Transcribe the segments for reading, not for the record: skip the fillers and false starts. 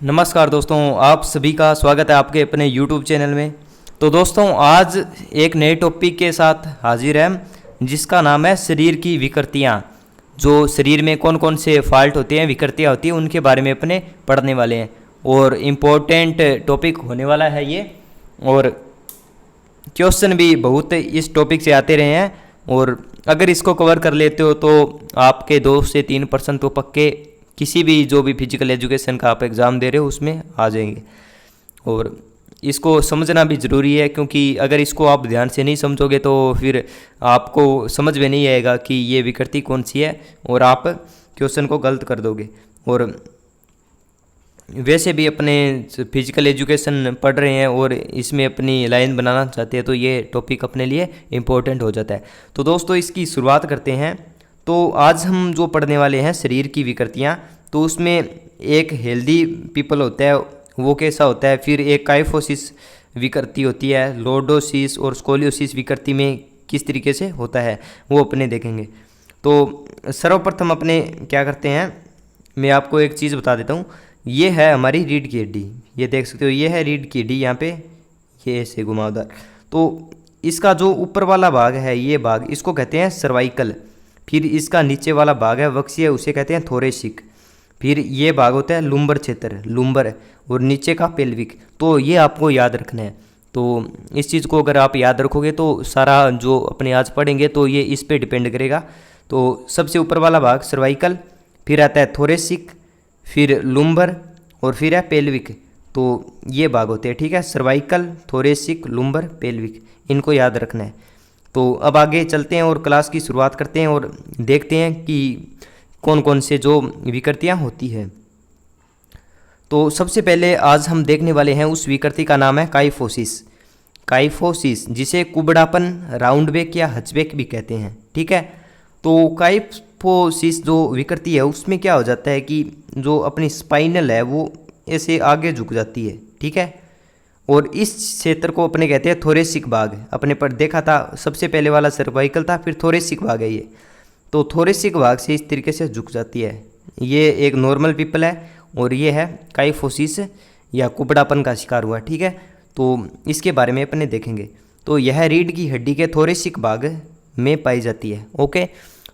नमस्कार दोस्तों, आप सभी का स्वागत है आपके अपने YouTube चैनल में। तो दोस्तों आज एक नए टॉपिक के साथ हाजिर हैं जिसका नाम है शरीर की विकृतियाँ। जो शरीर में कौन कौन से फॉल्ट होते हैं, विकृतियाँ होती हैं, उनके बारे में अपने पढ़ने वाले हैं और इम्पोर्टेंट टॉपिक होने वाला है ये। और क्वेश्चन भी बहुत इस टॉपिक से आते रहे हैं और अगर इसको कवर कर लेते हो तो आपके 2 से 3% तो पक्के किसी भी जो भी फिजिकल एजुकेशन का आप एग्ज़ाम दे रहे हो उसमें आ जाएंगे। और इसको समझना भी ज़रूरी है क्योंकि अगर इसको आप ध्यान से नहीं समझोगे तो फिर आपको समझ में नहीं आएगा कि ये विकृति कौन सी है और आप क्वेश्चन को गलत कर दोगे। और वैसे भी अपने फिजिकल एजुकेशन पढ़ रहे हैं और इसमें अपनी लाइन बनाना चाहते हैं तो ये टॉपिक अपने लिए इम्पोर्टेंट हो जाता है। तो दोस्तों इसकी शुरुआत करते हैं। तो आज हम जो पढ़ने वाले हैं शरीर की विकृतियाँ, तो उसमें एक हेल्दी पीपल होता है वो कैसा होता है, फिर एक काइफोसिस विकृति होती है, लॉर्डोसिस और स्कोलियोसिस विकृति में किस तरीके से होता है वो अपने देखेंगे। तो सर्वप्रथम अपने क्या करते हैं, मैं आपको एक चीज़ बता देता हूँ। ये है हमारी रीढ़ की हड्डी, ये देख सकते हो, ये है रीढ़ की हड्डी, यहाँ पे ये ऐसे घुमावदार। तो इसका जो ऊपर वाला भाग है, ये भाग इसको कहते हैं सर्वाइकल। फिर इसका नीचे वाला भाग है वक्सीय, उसे कहते हैं थोरेसिक। फिर ये भाग होता है लुम्बर क्षेत्र, लुम्बर, और नीचे का पेल्विक। तो ये आपको याद रखना है। तो इस चीज़ को अगर आप याद रखोगे तो सारा जो अपने आज पढ़ेंगे तो ये इस पे डिपेंड करेगा। तो सबसे ऊपर वाला भाग सर्वाइकल, फिर आता है थोरेसिक, फिर लुम्बर और फिर है पेल्विक। तो ये भाग होते हैं, ठीक है, सर्वाइकल, थोरेसिक, लुम्बर, पेल्विक, इनको याद रखना है। तो अब आगे चलते हैं और क्लास की शुरुआत करते हैं और देखते हैं कि कौन कौन से जो विकृतियाँ होती है। तो सबसे पहले आज हम देखने वाले हैं उस विकृति का नाम है काइफोसिस। काइफोसिस जिसे कुबड़ापन, राउंड बैक या हचबैक भी कहते हैं, ठीक है। तो काइफोसिस जो विकृति है उसमें क्या हो जाता है कि जो अपनी स्पाइनल है वो ऐसे आगे झुक जाती है, ठीक है। और इस क्षेत्र को अपने कहते हैं थोरेसिक भाग। अपने पर देखा था सबसे पहले वाला सर्वाइकल था, फिर थोरेसिक भाग है ये। तो थोरेसिक भाग से इस तरीके से झुक जाती है। ये एक नॉर्मल पीपल है और ये है काइफोसिस या कुबड़ापन का शिकार हुआ, ठीक है। तो इसके बारे में अपने देखेंगे। तो यह रीढ़ की हड्डी के थोरेसिक भाग में पाई जाती है, ओके।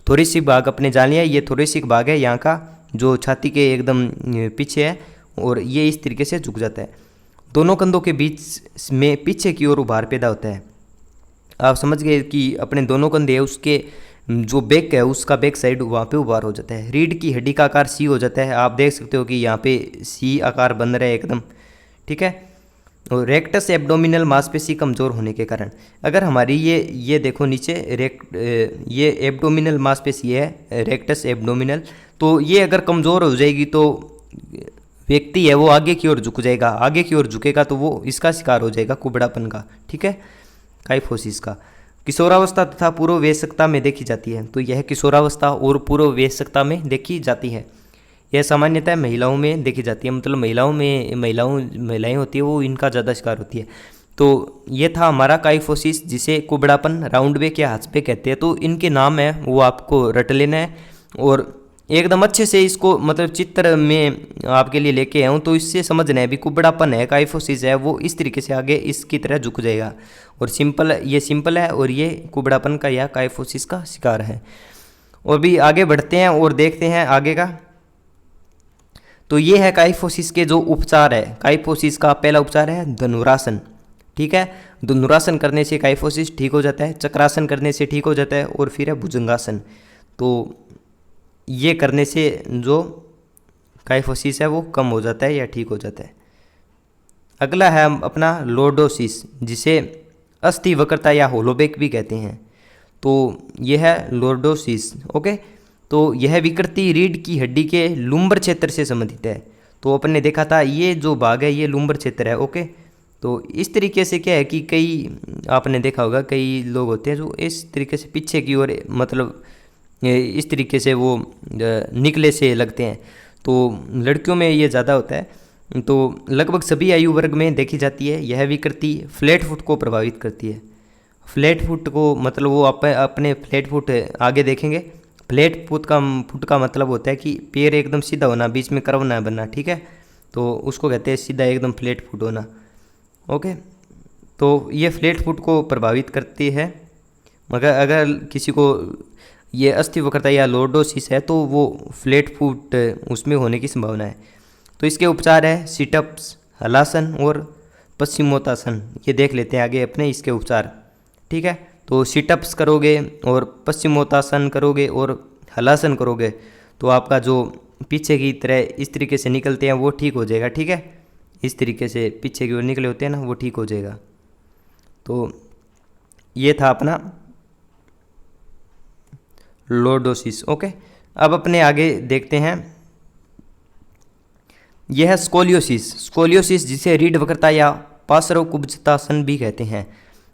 थोरेसिक भाग अपने जान लिया, ये थोरेसिक भाग है यहाँ का जो छाती के एकदम पीछे है और ये इस तरीके से झुक जाता है। दोनों कंधों के बीच में पीछे की ओर उभार पैदा होता है। आप समझ गए कि अपने दोनों कंधे है उसके जो बैक है उसका बैक साइड वहाँ पे उभार हो जाता है। रीढ़ की हड्डी का आकार सी हो जाता है। आप देख सकते हो कि यहाँ पे सी आकार बन रहा है एकदम, ठीक है। और रेक्टस एब्डोमिनल मांसपेशी कमज़ोर होने के कारण, अगर हमारी ये देखो नीचे ये एब्डोमिनल मांसपेशी है रेक्टस एब्डोमिनल, तो ये अगर कमज़ोर हो जाएगी तो व्यक्ति है वो आगे की ओर झुक जाएगा। आगे की ओर झुकेगा तो वो इसका शिकार हो जाएगा कुबड़ापन का, ठीक है, काइफोसिस का। किशोरावस्था तथा पूर्व वयस्कता में देखी जाती है। तो यह किशोरावस्था और पूर्व वयस्कता में देखी जाती है। यह सामान्यतः महिलाओं में देखी जाती है, मतलब महिलाएं होती है वो इनका ज़्यादा शिकार होती है। तो ये था हमारा काइफोसिस जिसे कुबड़ापन, राउंड बैक या हचबैक कहते हैं। तो इनके नाम है वो आपको रट लेना है और एकदम अच्छे से इसको मतलब चित्र में आपके लिए लेके आऊँ तो इससे समझना है भी कुबड़ापन है, काइफोसिस है, वो इस तरीके से आगे इसकी तरह झुक जाएगा। और ये सिंपल है और ये कुबड़ापन का या काइफोसिस का शिकार है। और भी आगे बढ़ते हैं और देखते हैं आगे का। तो ये है काइफोसिस के जो उपचार है। काइफोसिस का पहला उपचार है धनुरासन, ठीक है। धनुरासन करने से काइफोसिस ठीक हो जाता है, चक्रासन करने से ठीक हो जाता है और फिर है भुजंगासन। तो ये करने से जो काइफोसिस है वो कम हो जाता है या ठीक हो जाता है। अगला है अपना लॉर्डोसिस जिसे अस्थि वक्रता या होलोबैक भी कहते हैं। तो यह है लॉर्डोसिस, ओके। तो यह विकृति रीढ़ की हड्डी के लुम्बर क्षेत्र से संबंधित है। तो अपन ने देखा था ये जो भाग है ये लुम्बर क्षेत्र है, ओके। तो इस तरीके से क्या है कि कई आपने देखा होगा कई लोग होते हैं जो इस तरीके से पीछे की ओर मतलब इस तरीके से वो निकले से लगते हैं। तो लड़कियों में ये ज़्यादा होता है। तो लगभग सभी आयु वर्ग में देखी जाती है। यह विकृति फ्लैट फुट को प्रभावित करती है। फ्लैट फुट को मतलब वो अपने फ्लैट फुट आगे देखेंगे। फ्लैट फुट का मतलब होता है कि पैर एकदम सीधा होना, बीच में कर्व ना बनना, ठीक है। तो उसको कहते हैं सीधा एकदम फ्लैट फुट होना। ओके, तो ये फ्लैट फुट को प्रभावित करती है। मगर अगर किसी को ये अस्थि वक्रता या लॉर्डोसिस है तो वो फ्लैट फुट उसमें होने की संभावना है। तो इसके उपचार है सिटअप्स, हलासन और पश्चिमोत्तासन। ये देख लेते हैं आगे अपने इसके उपचार। ठीक है, तो सिटअप्स करोगे और पश्चिमोत्तासन करोगे और हलासन करोगे तो आपका जो पीछे की तरह इस तरीके से निकलते हैं वो ठीक हो जाएगा। ठीक है, इस तरीके से पीछे की ओर निकले होते हैं ना, वो ठीक हो जाएगा। तो ये था अपना लॉर्डोसिस। ओके, अब अपने आगे देखते हैं, यह है स्कोलियोसिस। स्कोलियोसिस जिसे रीढ़ वक्रता या पार्श्व कुब्जतासन भी कहते हैं,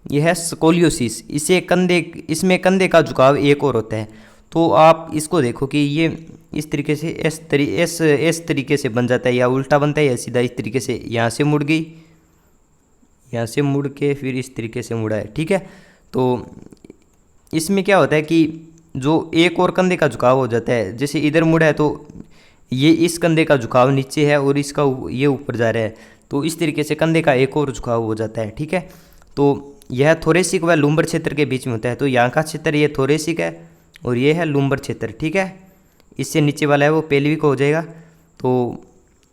यह है स्कोलियोसिस। इसमें कंधे का झुकाव एक और होता है। तो आप इसको देखो कि ये इस तरीके से इस तरीके से बन जाता है, या उल्टा बनता है या सीधा इस तरीके से, यहाँ से मुड़ गई, यहाँ से मुड़ के फिर इस तरीके से मुड़ा है। ठीक है, तो इसमें क्या होता है कि जो एक और कंधे का झुकाव हो जाता है, जैसे इधर मुड़ा है तो ये इस कंधे का झुकाव नीचे है और इसका ये ऊपर जा रहा है, तो इस तरीके से कंधे का एक और झुकाव हो जाता है। ठीक है, तो यह थोरेसिक व लुम्बर क्षेत्र के बीच में होता है। तो यहाँ का क्षेत्र ये थोरेसिक है और ये है लुम्बर क्षेत्र। ठीक है, इससे नीचे वाला है वो पेल्विक हो जाएगा। तो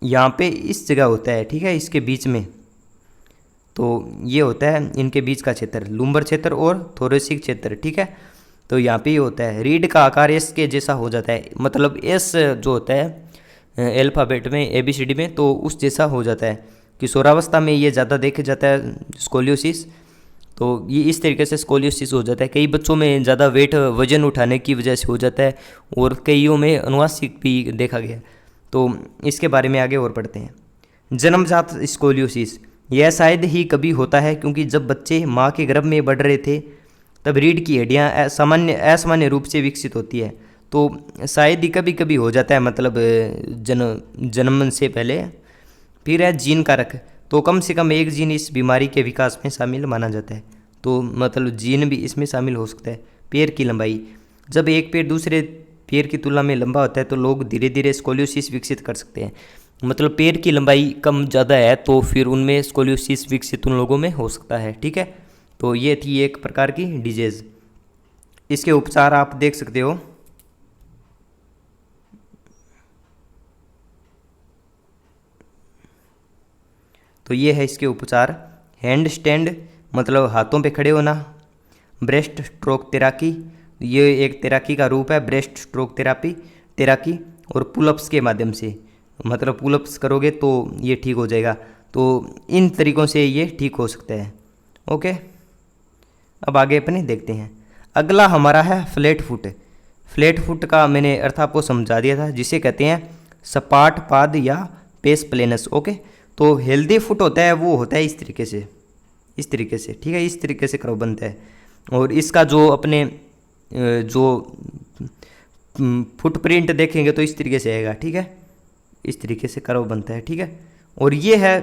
यहाँ पे इस जगह होता है, ठीक है, इसके बीच में। तो ये होता है इनके बीच का क्षेत्र, लुम्बर क्षेत्र और थोरेसिक क्षेत्र। ठीक है, तो यहाँ पे ये होता है, रीढ़ का आकार एस के जैसा हो जाता है, मतलब एस जो होता है अल्फ़ाबेट में ABCD में, तो उस जैसा हो जाता है। किशोरावस्था में ये ज़्यादा देखा जाता है स्कोलियोसिस। तो ये इस तरीके से स्कोलियोसिस हो जाता है। कई बच्चों में ज़्यादा वजन उठाने की वजह से हो जाता है और कईयों में अनुवांशिक भी देखा गया। तो इसके बारे में आगे और पढ़ते हैं। जन्मजात स्कोलियोसिस, यह शायद ही कभी होता है क्योंकि जब बच्चे माँ के गर्भ में बढ़ रहे थे तब रीढ़ की हड्डियाँ असामान्य रूप से विकसित होती है। तो शायद ही कभी कभी हो जाता है, मतलब जन्म से पहले। फिर है जीन कारक, तो कम से कम एक जीन इस बीमारी के विकास में शामिल माना जाता है। तो मतलब जीन भी इसमें शामिल हो सकता है। पैर की लंबाई, जब एक पैर दूसरे पैर की तुलना में लंबा होता है तो लोग धीरे धीरे स्कोलियोसिस विकसित कर सकते हैं। मतलब पैर की लंबाई कम ज़्यादा है तो फिर उनमें स्कोलियोसिस विकसित उन लोगों में हो सकता है। ठीक है, तो ये थी एक प्रकार की डिजीज। इसके उपचार आप देख सकते हो। तो ये है इसके उपचार, हैंड स्टैंड मतलब हाथों पे खड़े होना, ब्रेस्ट स्ट्रोक थेरापी, ये एक तैराकी का रूप है, ब्रेस्ट स्ट्रोक तैराकी, और पुलअप्स के माध्यम से, मतलब पुलअप्स करोगे तो ये ठीक हो जाएगा। तो इन तरीक़ों से ये ठीक हो सकता है। ओके, अब आगे अपने देखते हैं। अगला हमारा है फ्लैट फुट। फ्लैट फुट का मैंने अर्थ आपको समझा दिया था, जिसे कहते हैं सपाट पाद या पेस प्लेनस। ओके, तो हेल्दी फुट होता है वो होता है इस तरीके से, इस तरीके से। ठीक है, इस तरीके से कर्व बनता है और इसका जो अपने जो फुटप्रिंट देखेंगे तो इस तरीके से आएगा। ठीक है, इस तरीके से कर्व बनता है। ठीक है, और ये है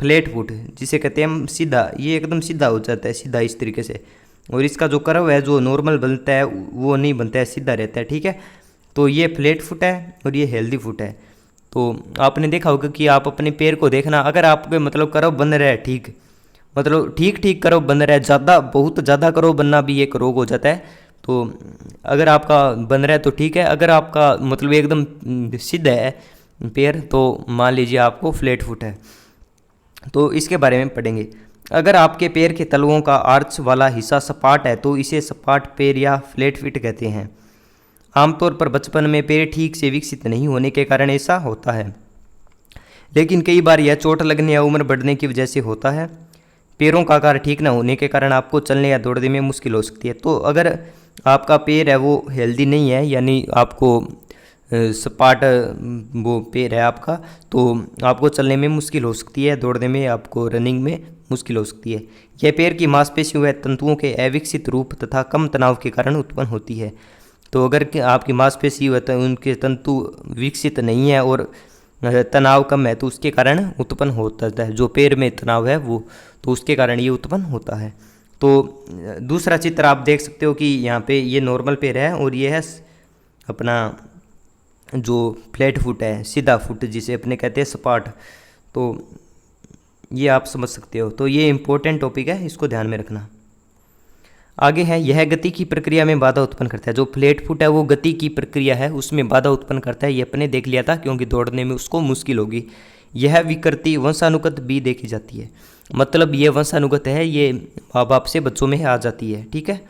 फ्लैट फुट जिसे कहते हैं हम सीधा, ये एकदम सीधा हो जाता है, सीधा इस तरीके से। और इसका जो कर्व है जो नॉर्मल बनता है वो नहीं बनता है, सीधा रहता है। ठीक है, तो ये फ्लैट फुट है और ये हेल्दी फुट है। तो आपने देखा होगा कि आप अपने पैर को देखना, अगर आपके मतलब कर्व बन रहा है ठीक, मतलब ठीक ठीक कर्व बन रहा है, ज़्यादा बहुत ज़्यादा कर्व बनना भी एक रोग हो जाता है। तो अगर आपका बन रहा है तो ठीक है, अगर आपका मतलब एकदम सीधा है पैर तो मान लीजिए आपको फ्लैट फुट है। तो इसके बारे में पढ़ेंगे। अगर आपके पैर के तलवों का आर्च वाला हिस्सा सपाट है तो इसे सपाट पैर या फ्लैट फुट कहते हैं। आमतौर पर बचपन में पैर ठीक से विकसित नहीं होने के कारण ऐसा होता है, लेकिन कई बार यह चोट लगने या उम्र बढ़ने की वजह से होता है। पैरों का आकार ठीक न होने के कारण आपको चलने या दौड़ने में मुश्किल हो सकती है। तो अगर आपका पैर है वो हेल्दी नहीं है, यानी आपको सपाट वो पैर है आपका, तो आपको चलने में मुश्किल हो सकती है, दौड़ने में, आपको रनिंग में मुश्किल हो सकती है। यह पैर की मांसपेशियों व तंतुओं के अविकसित रूप तथा कम तनाव के कारण उत्पन्न होती है। तो अगर आपकी मांसपेशी व उनके तंतु विकसित नहीं है और तनाव कम है तो उसके कारण उत्पन्न होता है, जो पैर में तनाव है वो, तो उसके कारण ये उत्पन्न होता है। तो दूसरा चित्र आप देख सकते हो कि यहाँ पे ये नॉर्मल पैर है और ये है अपना जो फ्लैट फुट है, सीधा फुट जिसे अपने कहते हैं सपाट, तो ये आप समझ सकते हो। तो ये इंपॉर्टेंट टॉपिक है, इसको ध्यान में रखना। आगे है, यह गति की प्रक्रिया में बाधा उत्पन्न करता है। जो फ्लैट फुट है वो गति की प्रक्रिया है उसमें बाधा उत्पन्न करता है, ये अपने देख लिया था क्योंकि दौड़ने में उसको मुश्किल होगी। यह विकृति वंशानुगत भी देखी जाती है, मतलब ये वंशानुगत है, ये माँ बाप से बच्चों में आ जाती है, ठीक है।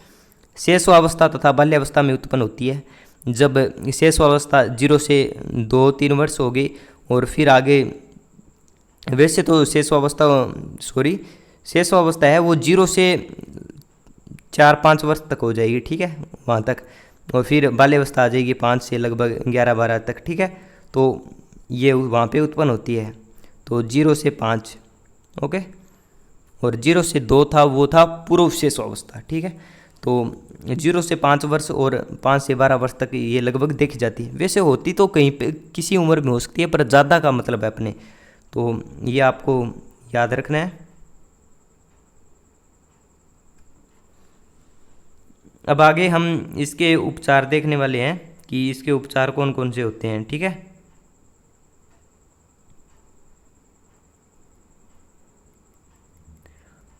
शैशवावस्था तथा बाल्यावस्था में उत्पन्न होती है। जब शैशवावस्था 0 से 2-3 वर्ष होगी और फिर आगे, वैसे तो शेषवावस्था है वो 0 से 4-5 वर्ष तक हो जाएगी, ठीक है, वहाँ तक। और फिर बाल्यावस्था आ जाएगी 5 से लगभग 11-12 तक, ठीक है। तो ये वहाँ पे उत्पन्न होती है। तो 0 से 5, ओके, और 0 से 2 था वो था पूर्व शेषवावस्था, ठीक है। तो 0 से 5 वर्ष और 5 से 12 वर्ष तक ये लगभग देखी जाती है। वैसे होती तो कहीं पे किसी उम्र में हो सकती है, पर ज़्यादा का मतलब है अपने, तो ये आपको याद रखना है। अब आगे हम इसके उपचार देखने वाले हैं कि इसके उपचार कौन कौन से होते हैं, ठीक है।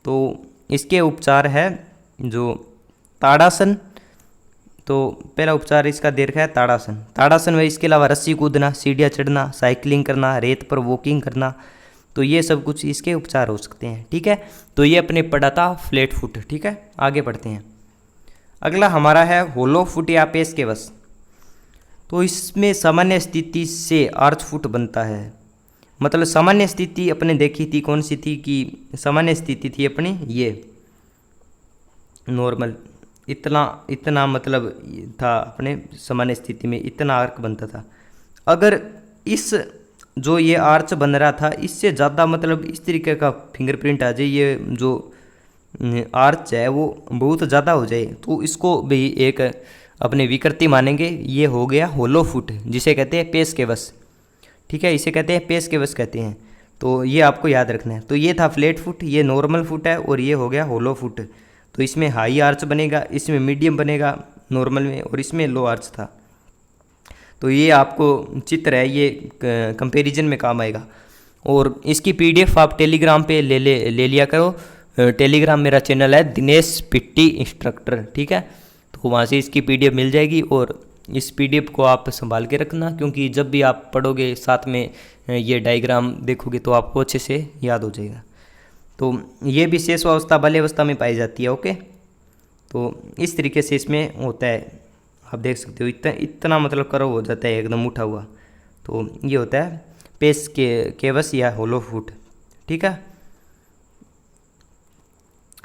तो इसके उपचार है जो ताड़ासन। तो पहला उपचार इसका दे रखा है ताड़ासन। ताड़ासन में इसके अलावा रस्सी कूदना, सीढ़ियाँ चढ़ना, साइकिलिंग करना, रेत पर वॉकिंग करना, तो ये सब कुछ इसके उपचार हो सकते हैं, ठीक है। तो ये अपने पढ़ा था फ्लैट फुट, ठीक है। आगे बढ़ते हैं। अगला हमारा है होलो फुट या पेशकेवश। तो इसमें सामान्य स्थिति से आर्च फुट बनता है। मतलब सामान्य स्थिति अपने देखी थी कौन सी थी कि सामान्य स्थिति थी अपनी ये नॉर्मल, इतना इतना मतलब था अपने सामान्य स्थिति में, इतना आर्क बनता था। अगर इस जो ये आर्च बन रहा था इससे ज़्यादा मतलब इस तरीके का फिंगरप्रिंट आ जाए, ये जो आर्च है वो बहुत ज़्यादा हो जाए, तो इसको भी एक अपने विकृति मानेंगे। ये हो गया होलो फुट, जिसे कहते हैं पेशकेवश, ठीक है, इसे कहते हैं पेशकेवश कहते हैं। तो ये आपको याद रखना है। तो ये था फ्लैट फुट, ये नॉर्मल फुट है, और ये हो गया होलो फुट। तो इसमें हाई आर्च बनेगा, इसमें मीडियम बनेगा नॉर्मल में, और इसमें लो आर्च था। तो ये आपको चित्र है, ये कंपैरिजन में काम आएगा। और इसकी पीडीएफ आप टेलीग्राम पे ले लिया करो। टेलीग्राम मेरा चैनल है दिनेश पिट्टी इंस्ट्रक्टर, ठीक है। तो वहाँ से इसकी पीडीएफ मिल जाएगी, और इस पीडीएफ को आप संभाल के रखना, क्योंकि जब भी आप पढ़ोगे साथ में ये डायग्राम देखोगे तो आपको अच्छे से याद हो जाएगा। तो ये भी शेषवावस्था बाल्यावस्था में पाई जाती है, ओके। तो इस तरीके से इसमें होता है, आप देख सकते हो इतना मतलब कर्व हो जाता है एकदम उठा हुआ। तो ये होता है पेशकेवश या होलो फुट, ठीक है।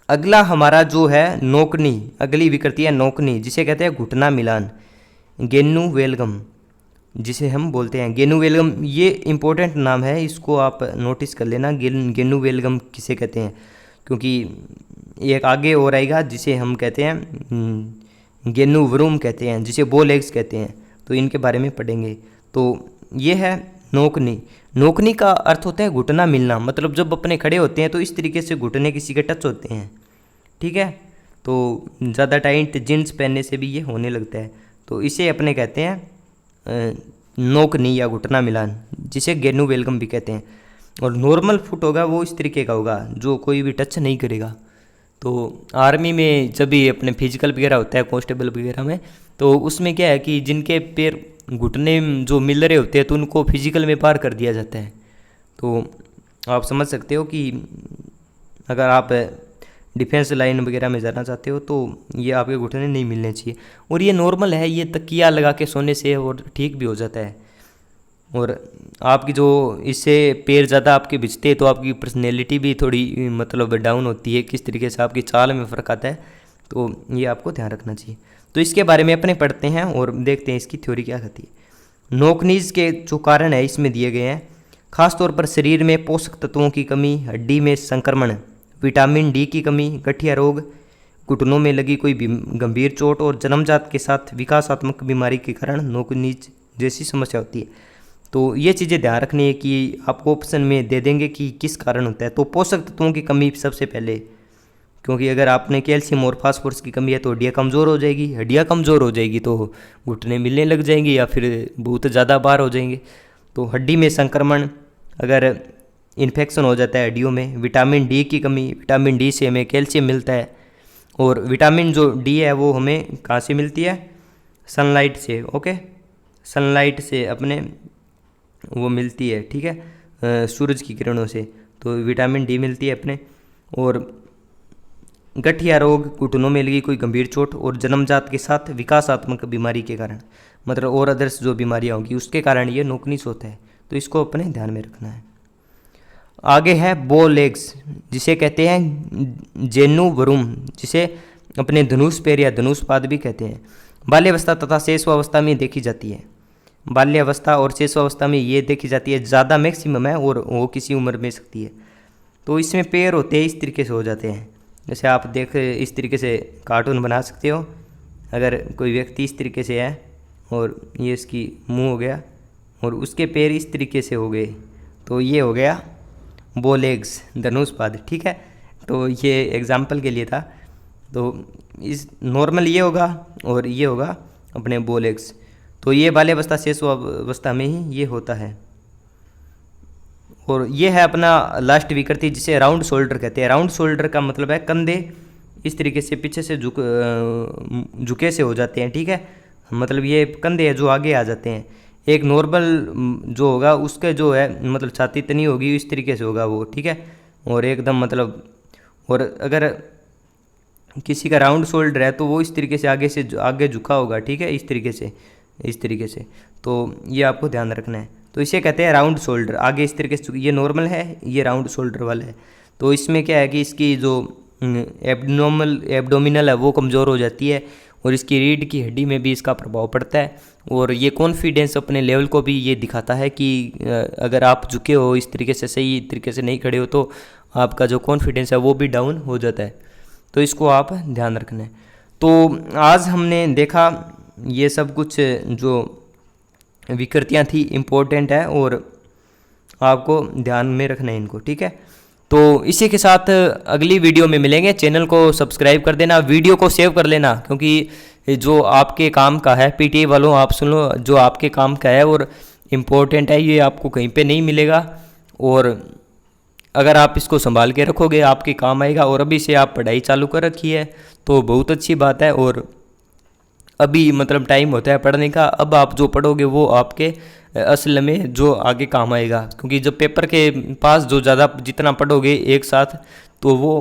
अगला हमारा जो है नोकनी, अगली विकृति है नोकनी, जिसे कहते हैं घुटना मिलान, गेनुवेलगम जिसे हम बोलते हैं गेनुवेलगम। ये इंपॉर्टेंट नाम है, इसको आप नोटिस कर लेना, गेनुवेलगम किसे कहते हैं, क्योंकि एक आगे और आएगा जिसे हम कहते हैं गेनुवरुम कहते हैं, जिसे बोल एग्स कहते हैं। तो इनके बारे में पढ़ेंगे। तो ये है नोकनी। नोकनी का अर्थ होता है घुटना मिलना, मतलब जब अपने खड़े होते हैं तो इस तरीके से घुटने किसी के टच होते हैं, ठीक है। तो ज़्यादा टाइट जींस पहनने से भी ये होने लगता है, तो इसे अपने कहते हैं नोकनी या घुटना मिलान, जिसे गेनुवेलगम भी कहते हैं। और नॉर्मल फुट होगा वो इस तरीके का होगा जो कोई भी टच नहीं करेगा। तो आर्मी में जब भी अपने फिजिकल वगैरह होता है, कांस्टेबल वगैरह में, तो उसमें क्या है कि जिनके पैर घुटने जो मिल रहे होते हैं तो उनको फिजिकल में पार कर दिया जाता है। तो आप समझ सकते हो कि अगर आप डिफेंस लाइन वगैरह में जाना चाहते हो तो ये आपके घुटने नहीं मिलने चाहिए। और ये नॉर्मल है, ये तकिया लगा के सोने से और ठीक भी हो जाता है। और आपकी जो इससे पैर ज़्यादा आपके भिजते हैं तो आपकी पर्सनैलिटी भी थोड़ी मतलब डाउन होती है, किस तरीके से आपकी चाल में फ़र्क आता है, तो ये आपको ध्यान रखना चाहिए। तो इसके बारे में अपने पढ़ते हैं और देखते हैं इसकी थ्योरी क्या कहती है। नोकनीज के जो कारण है इसमें दिए गए हैं, खासतौर पर शरीर में पोषक तत्वों की कमी, हड्डी में संक्रमण, विटामिन डी की कमी, गठिया रोग, घुटनों में लगी कोई गंभीर चोट और जन्मजात के साथ विकासात्मक बीमारी के कारण नोकनीज जैसी समस्या होती है। तो ये चीज़ें ध्यान रखनी है कि आपको ऑप्शन में दे देंगे कि किस कारण होता है। तो पोषक तत्वों की कमी सबसे पहले, क्योंकि अगर आपने कैल्शियम और फास्फोरस की कमी है तो हड्डियाँ कमज़ोर हो जाएगी, हड्डियाँ कमज़ोर हो जाएगी तो घुटने मिलने लग जाएंगी या फिर बहुत ज़्यादा बार हो जाएंगे। तो हड्डी में संक्रमण, अगर इन्फेक्शन हो जाता है हड्डियों में, विटामिन डी की कमी, विटामिन डी से हमें कैल्शियम मिलता है, और विटामिन जो डी है वो हमें कहाँ से मिलती है, सनलाइट से। ओके, सनलाइट से अपने वो मिलती है, ठीक है, सूरज की किरणों से, तो विटामिन डी मिलती है अपने। और गठिया रोग, घुटनों में लगी कोई गंभीर चोट और जन्मजात के साथ विकासात्मक बीमारी के कारण, मतलब और अदर्स जो बीमारियाँ होंगी उसके कारण ये नोकनीस होता है, तो इसको अपने ध्यान में रखना है। आगे है बो लेग्स, जिसे कहते हैं जेनुवरुम, जिसे अपने धनुष पैर या धनुष पाद भी कहते हैं। बाल्यावस्था तथा शेषवावस्था में देखी जाती है। बाल्यावस्था और शेषवावस्था में ये देखी जाती है, ज़्यादा मैक्सिमम है, और वो किसी उम्र में सकती है। तो इसमें पैर होते हैं इस तरीके से हो जाते हैं, जैसे आप देख इस तरीके से कार्टून बना सकते हो। अगर कोई व्यक्ति इस तरीके से है और ये इसकी मुंह हो गया और उसके पैर इस तरीके से हो गए, तो ये हो गया बो लेग्स, धनुष पाद, ठीक है। तो ये एग्जाम्पल के लिए था। तो इस नॉर्मल ये होगा और ये होगा अपने बो लेग्स। तो ये बाल्यावस्था शेषावस्था में ही ये होता है। और ये है अपना लास्ट विकृति, जिसे राउंड शोल्डर कहते हैं। राउंड शोल्डर का मतलब है कंधे इस तरीके से पीछे से झुके से हो जाते हैं, ठीक है, मतलब ये कंधे है जो आगे आ जाते हैं। एक नॉर्मल जो होगा उसके जो है मतलब छाती इतनी होगी इस तरीके से होगा वो, ठीक है, और एकदम मतलब, और अगर किसी का राउंड शोल्डर है तो वो इस तरीके से आगे झुका होगा, ठीक है, इस तरीके से। तो ये आपको ध्यान रखना है। तो इसे कहते हैं राउंड शोल्डर, आगे इस तरीके से, ये नॉर्मल है, ये राउंड शोल्डर वाला है। तो इसमें क्या है कि इसकी जो एब्डोमिनल है वो कमज़ोर हो जाती है, और इसकी रीढ़ की हड्डी में भी इसका प्रभाव पड़ता है। और ये कॉन्फिडेंस अपने लेवल को भी ये दिखाता है कि अगर आप झुके हो इस तरीके से, सही तरीके से नहीं खड़े हो, तो आपका जो कॉन्फिडेंस है वो भी डाउन हो जाता है। तो इसको आप ध्यान रखना है। तो आज हमने देखा ये सब कुछ जो विकृतियाँ थी इम्पोर्टेंट है, और आपको ध्यान में रखना है इनको, ठीक है। तो इसी के साथ अगली वीडियो में मिलेंगे। चैनल को सब्सक्राइब कर देना, वीडियो को सेव कर लेना, क्योंकि जो आपके काम का है, पीटीए वालों आप सुन लो, जो आपके काम का है और इम्पोर्टेंट है, ये आपको कहीं पे नहीं मिलेगा। और अगर आप इसको संभाल के रखोगे आपके काम आएगा। और अभी से आप पढ़ाई चालू कर रखी है तो बहुत अच्छी बात है। और अभी मतलब टाइम होता है पढ़ने का, अब आप जो पढ़ोगे वो आपके असल में जो आगे काम आएगा। क्योंकि जब पेपर के पास जो ज़्यादा जितना पढ़ोगे एक साथ, तो वो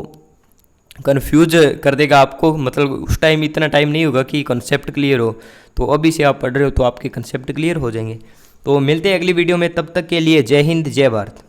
कंफ्यूज कर देगा आपको, मतलब उस टाइम इतना टाइम नहीं होगा कि कंसेप्ट क्लियर हो। तो अभी से आप पढ़ रहे हो तो आपके कंसेप्ट क्लियर हो जाएंगे। तो मिलते हैं अगली वीडियो में, तब तक के लिए जय हिंद जय भारत।